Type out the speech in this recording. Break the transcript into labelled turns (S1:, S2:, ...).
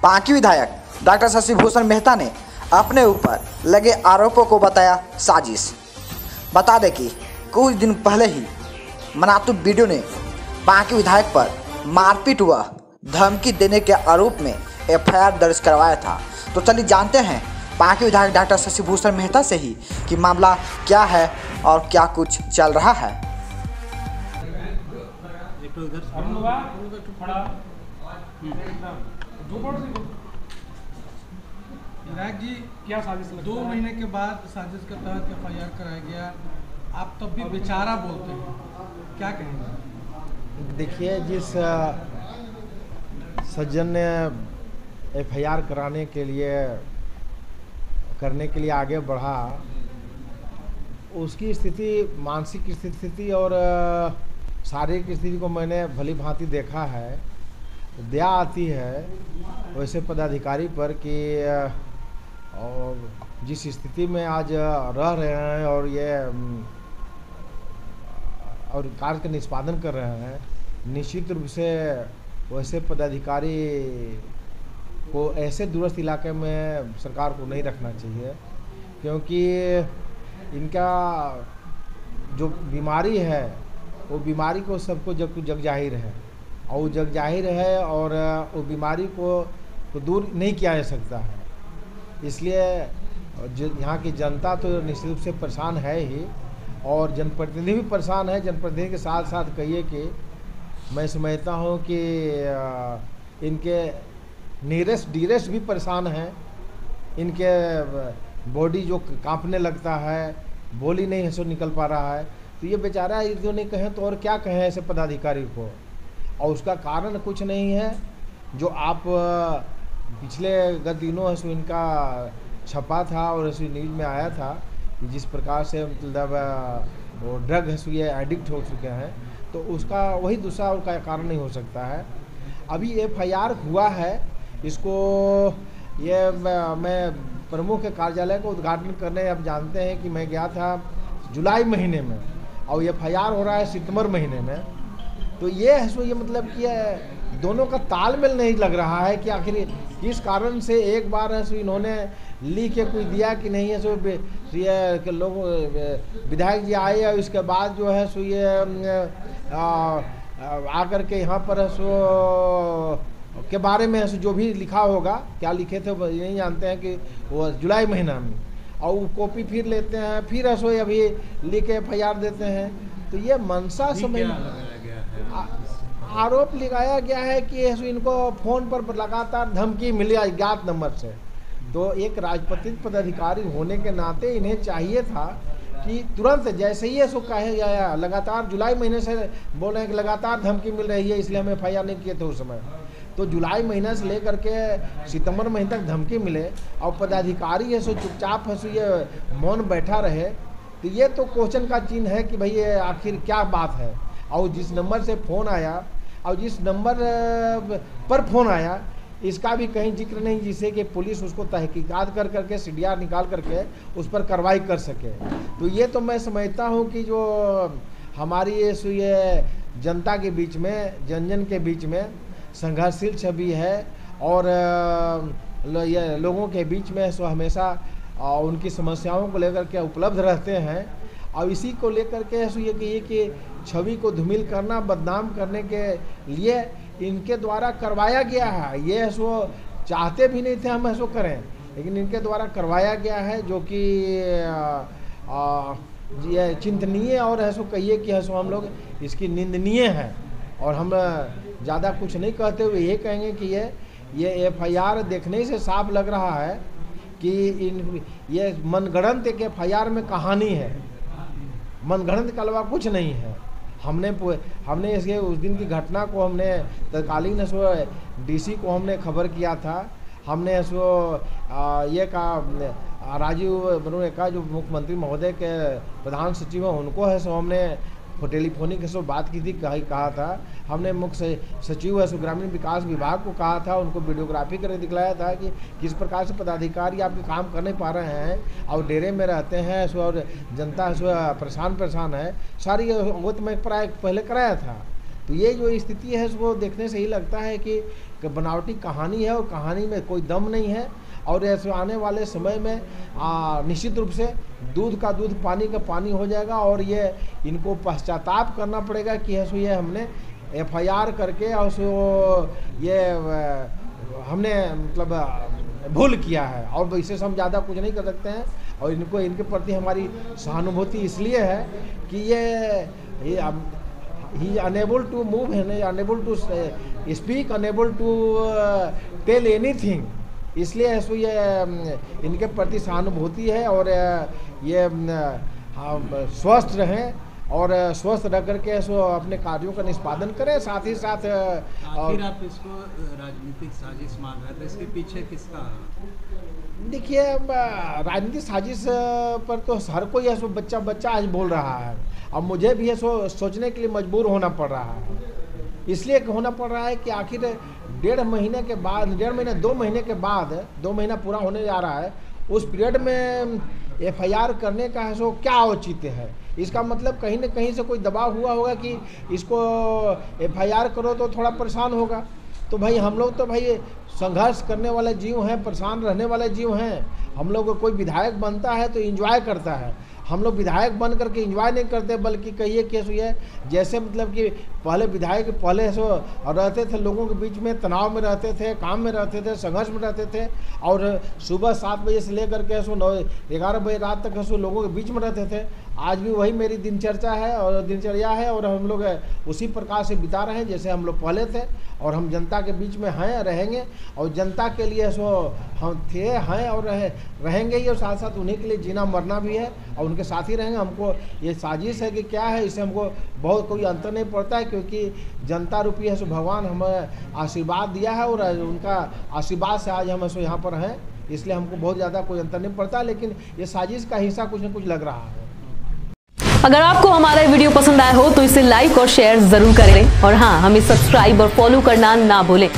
S1: पांकी विधायक डॉक्टर शशि भूषण मेहता ने अपने ऊपर लगे आरोपों को बताया साजिश। बता दें कि कुछ दिन पहले ही मनातू वीडियो ने पांकी विधायक पर मारपीट व धमकी देने के आरोप में एफआईआर दर्ज करवाया था। तो चलिए जानते हैं पांकी विधायक डॉक्टर शशि भूषण मेहता से ही कि मामला क्या है और क्या कुछ चल रहा है।
S2: विधायक जी, क्या साजिश? 2 महीने के बाद साजिश के तहत एफआईआर कराया गया, आप तब भी बेचारा बोलते हैं, क्या कहेंगे?
S3: देखिए, जिस सज्जन ने एफआईआर करने के लिए आगे बढ़ा, उसकी स्थिति, मानसिक स्थिति और शारीरिक स्थिति को मैंने भली भांति देखा है। दया आती है वैसे पदाधिकारी पर कि और जिस स्थिति में आज रह रहे हैं और कार्य का निष्पादन कर रहे हैं, निश्चित रूप से वैसे पदाधिकारी को ऐसे दूरस्थ इलाके में सरकार को नहीं रखना चाहिए, क्योंकि इनका जो बीमारी है वो बीमारी को सबको जग जाहिर है और वो जग जाहिर है और वो बीमारी को तो दूर नहीं किया जा सकता है। इसलिए यहाँ की जनता तो निश्चित रूप से परेशान है ही और जनप्रतिनिधि भी परेशान है। जनप्रतिनिधि के साथ साथ कहिए कि मैं समझता हूँ कि इनके नीरेस्ट डीरेस्ट भी परेशान हैं। इनके बॉडी जो कांपने लगता है, बोली नहीं सो निकल पा रहा है, तो ये बेचारा जो नहीं कहें तो और क्या कहें ऐसे पदाधिकारी को। और उसका कारण कुछ नहीं है, जो आप पिछले गत दिनों सो इनका छपा था और ऐसे न्यूज में आया था कि जिस प्रकार से मतलब वो ड्रग है सो ये एडिक्ट हो चुके हैं, तो उसका वही दूसरा उनका कारण नहीं हो सकता है। अभी एफआईआर हुआ है, इसको ये मैं प्रमुख के कार्यालय को उद्घाटन करने, अब जानते हैं कि मैं गया था जुलाई महीने में और एफआईआर हो रहा है सितंबर महीने में। तो ये है सो ये मतलब कि दोनों का तालमेल नहीं लग रहा है कि आखिर किस कारण से एक बार है सो इन्होंने लिख के कुछ दिया कि नहीं है सो ये लोग विधायक जी आए और इसके बाद जो है सो ये आकर के यहाँ पर है सो के बारे में जो भी लिखा होगा, क्या लिखे थे वो नहीं जानते हैं कि वो जुलाई महीना में, और वो कॉपी फिर लेते हैं, फिर ऐसो अभी लिख के एफआईआर देते हैं। तो ये मनसा समझ आरोप लगाया गया है कि इनको फ़ोन पर लगातार धमकी मिली अज्ञात नंबर से। तो एक राजपत्रित पदाधिकारी होने के नाते इन्हें चाहिए था कि तुरंत जैसे ही ऐसा कहे गया, लगातार जुलाई महीने से बोल रहे हैं कि लगातार धमकी मिल रही है, इसलिए हम एफआईआर नहीं किए थे उस समय। तो जुलाई महीने से लेकर के सितंबर महीने तक धमकी मिले और पदाधिकारी है सो चुपचाप है सो ये मौन बैठा रहे, तो ये तो क्वेश्चन का चिन्ह है कि भाई ये आखिर क्या बात है। और जिस नंबर से फ़ोन आया और जिस नंबर पर फ़ोन आया, इसका भी कहीं जिक्र नहीं, जिससे कि पुलिस उसको तहकीकात कर करके सीडीआर निकाल करके उस पर कार्रवाई कर सके। तो ये तो मैं समझता हूँ कि जो हमारी ये जनता के बीच में, जन के बीच में संघर्षशील छवि है और ये लोगों के बीच में सो हमेशा उनकी समस्याओं को लेकर के उपलब्ध रहते हैं। और इसी को लेकर के सो ये कि छवि को धूमिल करना, बदनाम करने के लिए इनके द्वारा करवाया गया है। ये ऐसो चाहते भी नहीं थे हम ऐसो करें, लेकिन इनके द्वारा करवाया गया है, जो कि ये चिंतनीय और ऐसो कहिए कि ऐसो हम लोग इसकी निंदनीय है। और हम ज़्यादा कुछ नहीं कहते हुए ये कहेंगे कि ये एफआईआर देखने से साफ लग रहा है कि ये मनगढ़ंत एक एफआईआर में कहानी है, मनगढ़ंत के अलावा कुछ नहीं है। हमने इसके उस दिन की घटना को हमने तत्कालीन डीसी को हमने खबर किया था। हमने ये कहा, राजीव बरूने का जो मुख्यमंत्री महोदय के प्रधान सचिव हैं उनको है सो हमने टेलीफोनिक से बात की थी, कहा था। हमने मुख्य सचिव है ग्रामीण विकास विभाग को कहा था, उनको वीडियोग्राफी करके दिखलाया था कि किस प्रकार से पदाधिकारी आपके काम कर नहीं पा रहे हैं और डेरे में रहते हैं और जनता परेशान है। सारी अवगत में पहले कराया था। तो ये जो स्थिति है वो देखने से ही लगता है कि कि बनावटी कहानी है और कहानी में कोई दम नहीं है। और ऐसे आने वाले समय में निश्चित रूप से दूध का दूध पानी का पानी हो जाएगा और ये इनको पश्चाताप करना पड़ेगा कि ये हमने FIR करके और ये हमने मतलब भूल किया है और इससे हम ज़्यादा कुछ नहीं कर सकते हैं। और इनको इनके प्रति हमारी सहानुभूति इसलिए है कि ये he unable to move, unable to speak, unable to tell anything, इसलिए ये इनके प्रति सहानुभूति है। और ये स्वस्थ रहें और स्वस्थ रह करके अपने कार्यों का निष्पादन करें। साथ ही साथ
S4: आखिर आप इसको राजनीतिक साजिश मान रहे थे, इसके पीछे किसका?
S3: देखिए, राजनीतिक साजिश पर तो हर कोई है बच्चा आज बोल रहा है। अब मुझे भी सोचने के लिए मजबूर होना पड़ रहा है। इसलिए होना पड़ रहा है कि आखिर 1.5 महीने के बाद 2 महीने के बाद 2 महीना पूरा होने जा रहा है, उस पीरियड में FIR करने का क्या औचित्य है? इसका मतलब कहीं न कहीं से कोई दबाव हुआ होगा कि इसको FIR करो तो थोड़ा परेशान होगा। तो भाई हम लोग तो भाई संघर्ष करने वाले जीव हैं, परेशान रहने वाले जीव हैं। हम लोग को कोई विधायक बनता है तो एंजॉय करता है, हम लोग विधायक बन करके एंजॉय नहीं करते, बल्कि कहिए केस हुई है जैसे मतलब कि पहले विधायक रहते थे, लोगों के बीच में तनाव में रहते थे, काम में रहते थे, संघर्ष में रहते थे और सुबह 7 बजे से लेकर के 11 बजे रात तक लोगों के बीच में रहते थे। आज भी वही मेरी दिनचर्या है और हम लोग उसी प्रकार से बिता रहे हैं जैसे हम लोग पहले थे। और हम जनता के बीच में हैं, रहेंगे और जनता के लिए हम हैं और रहेंगे ही, और साथ साथ उन्हीं के लिए जीना मरना भी है और उनके साथ ही रहेंगे। हमको ये साजिश है कि क्या है, इससे हमको बहुत कोई अंतर नहीं पड़ता है, क्योंकि जनता रूपी है भगवान हमें आशीर्वाद दिया है और उनका आशीर्वाद से आज हम यहाँ पर हैं। इसलिए हमको बहुत ज़्यादा कोई अंतर नहीं पड़ता, लेकिन ये साजिश का हिस्सा कुछ न कुछ लग रहा है।
S5: अगर आपको हमारा वीडियो पसंद आया हो तो इसे लाइक और शेयर जरूर करें और हाँ, हमें सब्सक्राइब और फॉलो करना ना भूलें।